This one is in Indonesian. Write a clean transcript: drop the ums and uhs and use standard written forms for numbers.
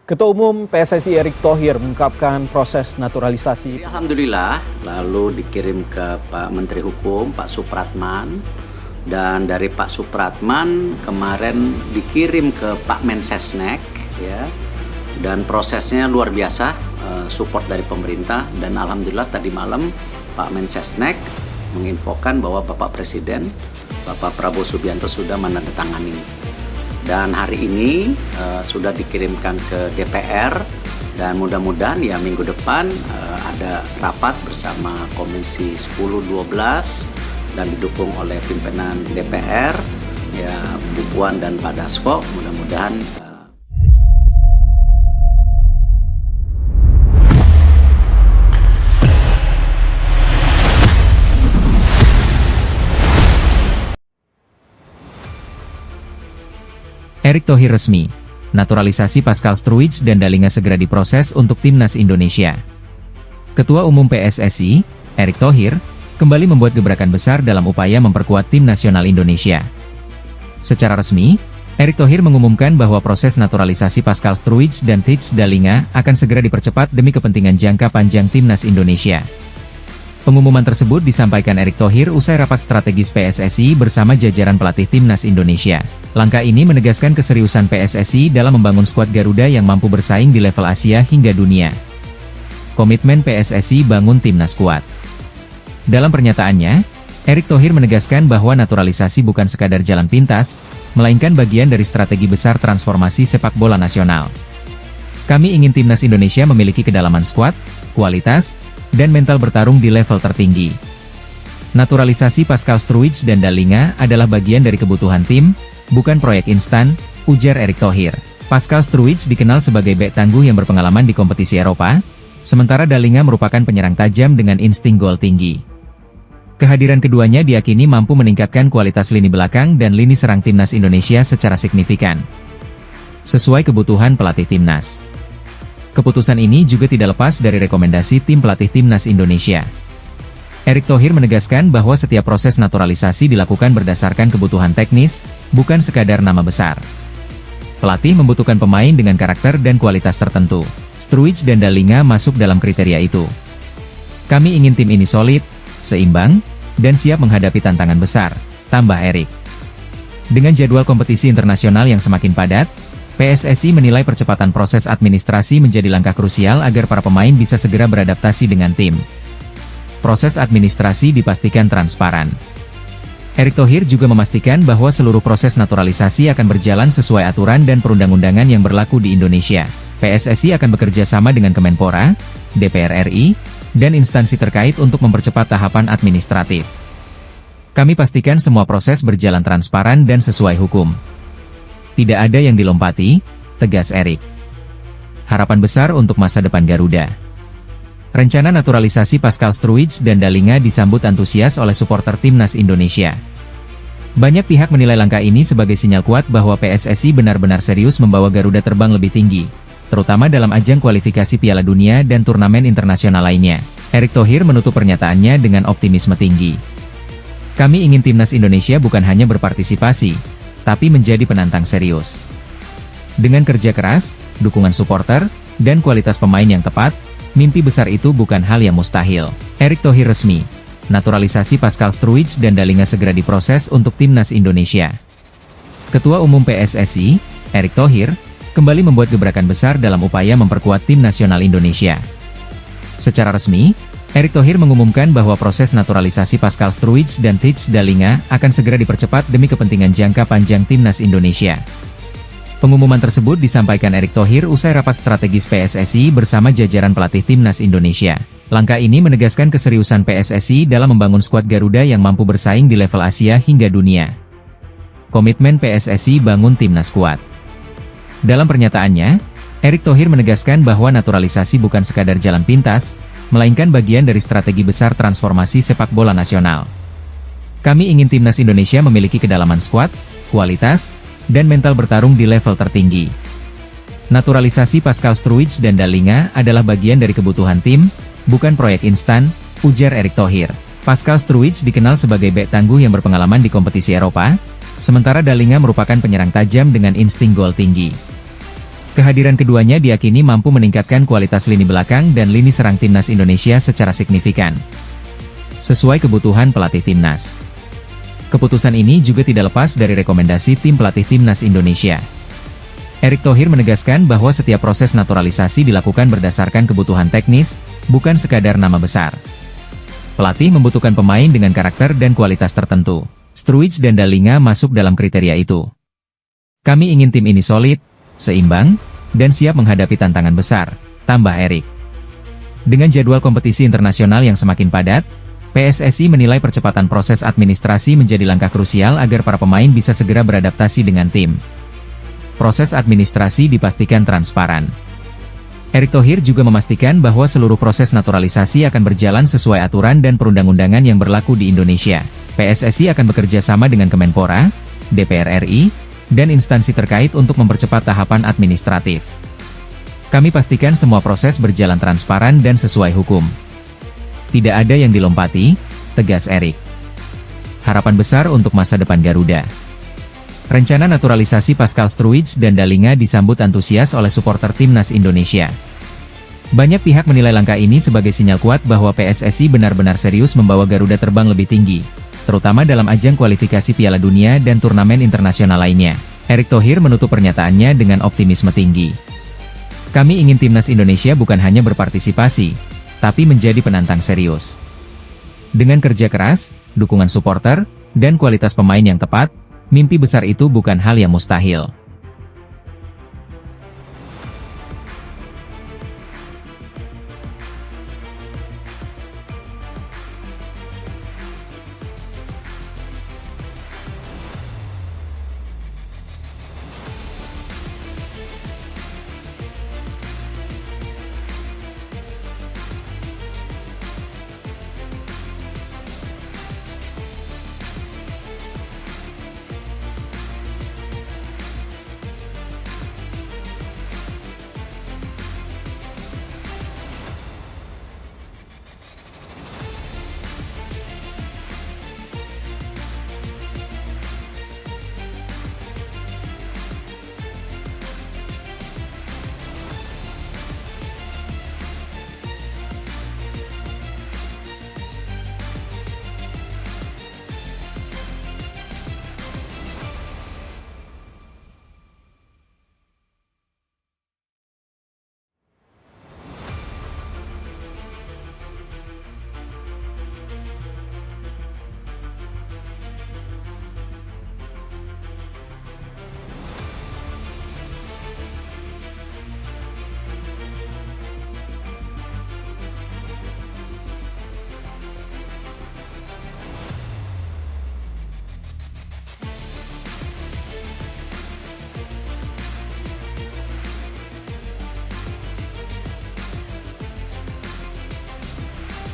Ketua Umum PSSI Erick Thohir mengungkapkan proses naturalisasi. Alhamdulillah, lalu dikirim ke Pak Menteri Hukum, Pak Supratman, dan dari Pak Supratman kemarin dikirim ke Pak Mensesnek, ya, dan prosesnya luar biasa, support dari pemerintah, dan alhamdulillah tadi malam Pak Mensesnek menginfokan bahwa Bapak Presiden, Bapak Prabowo Subianto sudah menandatangani. Dan hari ini sudah dikirimkan ke DPR dan mudah-mudahan ya minggu depan ada rapat bersama Komisi 10-12 dan didukung oleh pimpinan DPR, ya Bu Puan dan Pak Dasko, mudah-mudahan Erick Thohir resmi. Naturalisasi Pascal Struijk dan Dalinga segera diproses untuk Timnas Indonesia. Ketua Umum PSSI, Erick Thohir, kembali membuat gebrakan besar dalam upaya memperkuat tim nasional Indonesia. Secara resmi, Erick Thohir mengumumkan bahwa proses naturalisasi Pascal Struijk dan Thijs Dalinga akan segera dipercepat demi kepentingan jangka panjang Timnas Indonesia. Pengumuman tersebut disampaikan Erick Thohir usai rapat strategis PSSI bersama jajaran pelatih Timnas Indonesia. Langkah ini menegaskan keseriusan PSSI dalam membangun skuad Garuda yang mampu bersaing di level Asia hingga dunia. Komitmen PSSI bangun timnas kuat. Dalam pernyataannya, Erick Thohir menegaskan bahwa naturalisasi bukan sekadar jalan pintas, melainkan bagian dari strategi besar transformasi sepak bola nasional. Kami ingin Timnas Indonesia memiliki kedalaman skuad, kualitas, dan mental bertarung di level tertinggi. Naturalisasi Pascal Struijk dan Dalinga adalah bagian dari kebutuhan tim, bukan proyek instan, ujar Erick Thohir. Pascal Struijk dikenal sebagai bek tangguh yang berpengalaman di kompetisi Eropa, sementara Dalinga merupakan penyerang tajam dengan insting gol tinggi. Kehadiran keduanya diyakini mampu meningkatkan kualitas lini belakang dan lini serang Timnas Indonesia secara signifikan. Sesuai kebutuhan pelatih Timnas. Keputusan ini juga tidak lepas dari rekomendasi tim pelatih Timnas Indonesia. Erick Thohir menegaskan bahwa setiap proses naturalisasi dilakukan berdasarkan kebutuhan teknis, bukan sekadar nama besar. Pelatih membutuhkan pemain dengan karakter dan kualitas tertentu. Struijk dan Dalinga masuk dalam kriteria itu. Kami ingin tim ini solid, seimbang, dan siap menghadapi tantangan besar, tambah Erick. Dengan jadwal kompetisi internasional yang semakin padat, PSSI menilai percepatan proses administrasi menjadi langkah krusial agar para pemain bisa segera beradaptasi dengan tim. Proses administrasi dipastikan transparan. Erick Thohir juga memastikan bahwa seluruh proses naturalisasi akan berjalan sesuai aturan dan perundang-undangan yang berlaku di Indonesia. PSSI akan bekerja sama dengan Kemenpora, DPR RI, dan instansi terkait untuk mempercepat tahapan administratif. Kami pastikan semua proses berjalan transparan dan sesuai hukum. Tidak ada yang dilompati, tegas Erick. Harapan besar untuk masa depan Garuda. Rencana naturalisasi Pascal Struijk dan Dalinga disambut antusias oleh supporter Timnas Indonesia. Banyak pihak menilai langkah ini sebagai sinyal kuat bahwa PSSI benar-benar serius membawa Garuda terbang lebih tinggi, terutama dalam ajang kualifikasi Piala Dunia dan turnamen internasional lainnya. Erick Thohir menutup pernyataannya dengan optimisme tinggi. Kami ingin Timnas Indonesia bukan hanya berpartisipasi, tapi menjadi penantang serius. Dengan kerja keras, dukungan supporter, dan kualitas pemain yang tepat, mimpi besar itu bukan hal yang mustahil. Erick Thohir resmi. Naturalisasi Pascal Struijk dan Dalinga segera diproses untuk Timnas Indonesia. Ketua Umum PSSI, Erick Thohir, kembali membuat gebrakan besar dalam upaya memperkuat tim nasional Indonesia. Secara resmi, Erick Thohir mengumumkan bahwa proses naturalisasi Pascal Struijk dan Thijs Dalinga akan segera dipercepat demi kepentingan jangka panjang Timnas Indonesia. Pengumuman tersebut disampaikan Erick Thohir usai rapat strategis PSSI bersama jajaran pelatih Timnas Indonesia. Langkah ini menegaskan keseriusan PSSI dalam membangun skuad Garuda yang mampu bersaing di level Asia hingga dunia. Komitmen PSSI bangun timnas kuat. Dalam pernyataannya, Erick Thohir menegaskan bahwa naturalisasi bukan sekadar jalan pintas, melainkan bagian dari strategi besar transformasi sepak bola nasional. Kami ingin Timnas Indonesia memiliki kedalaman skuad, kualitas, dan mental bertarung di level tertinggi. Naturalisasi Pascal Struijk dan Dalinga adalah bagian dari kebutuhan tim, bukan proyek instan, ujar Erick Thohir. Pascal Struijk dikenal sebagai bek tangguh yang berpengalaman di kompetisi Eropa, sementara Dalinga merupakan penyerang tajam dengan insting gol tinggi. Kehadiran keduanya diyakini mampu meningkatkan kualitas lini belakang dan lini serang timnas Indonesia secara signifikan, sesuai kebutuhan pelatih timnas. Keputusan ini juga tidak lepas dari rekomendasi tim pelatih timnas Indonesia. Erick Thohir menegaskan bahwa setiap proses naturalisasi dilakukan berdasarkan kebutuhan teknis, bukan sekadar nama besar. Pelatih membutuhkan pemain dengan karakter dan kualitas tertentu. Stroeijs dan Dallinga masuk dalam kriteria itu. Kami ingin tim ini solid, seimbang, dan siap menghadapi tantangan besar, tambah Erick. Dengan jadwal kompetisi internasional yang semakin padat, PSSI menilai percepatan proses administrasi menjadi langkah krusial agar para pemain bisa segera beradaptasi dengan tim. Proses administrasi dipastikan transparan. Erick Thohir juga memastikan bahwa seluruh proses naturalisasi akan berjalan sesuai aturan dan perundang-undangan yang berlaku di Indonesia. PSSI akan bekerja sama dengan Kemenpora, DPR RI, dan instansi terkait untuk mempercepat tahapan administratif. Kami pastikan semua proses berjalan transparan dan sesuai hukum. Tidak ada yang dilompati, tegas Erick. Harapan besar untuk masa depan Garuda. Rencana naturalisasi Pascal Stroeijs dan Dallinga disambut antusias oleh supporter timnas Indonesia. Banyak pihak menilai langkah ini sebagai sinyal kuat bahwa PSSI benar-benar serius membawa Garuda terbang lebih tinggi, terutama dalam ajang kualifikasi Piala Dunia dan turnamen internasional lainnya. Erick Thohir menutup pernyataannya dengan optimisme tinggi. Kami ingin timnas Indonesia bukan hanya berpartisipasi, tapi menjadi penantang serius. Dengan kerja keras, dukungan supporter, dan kualitas pemain yang tepat, mimpi besar itu bukan hal yang mustahil.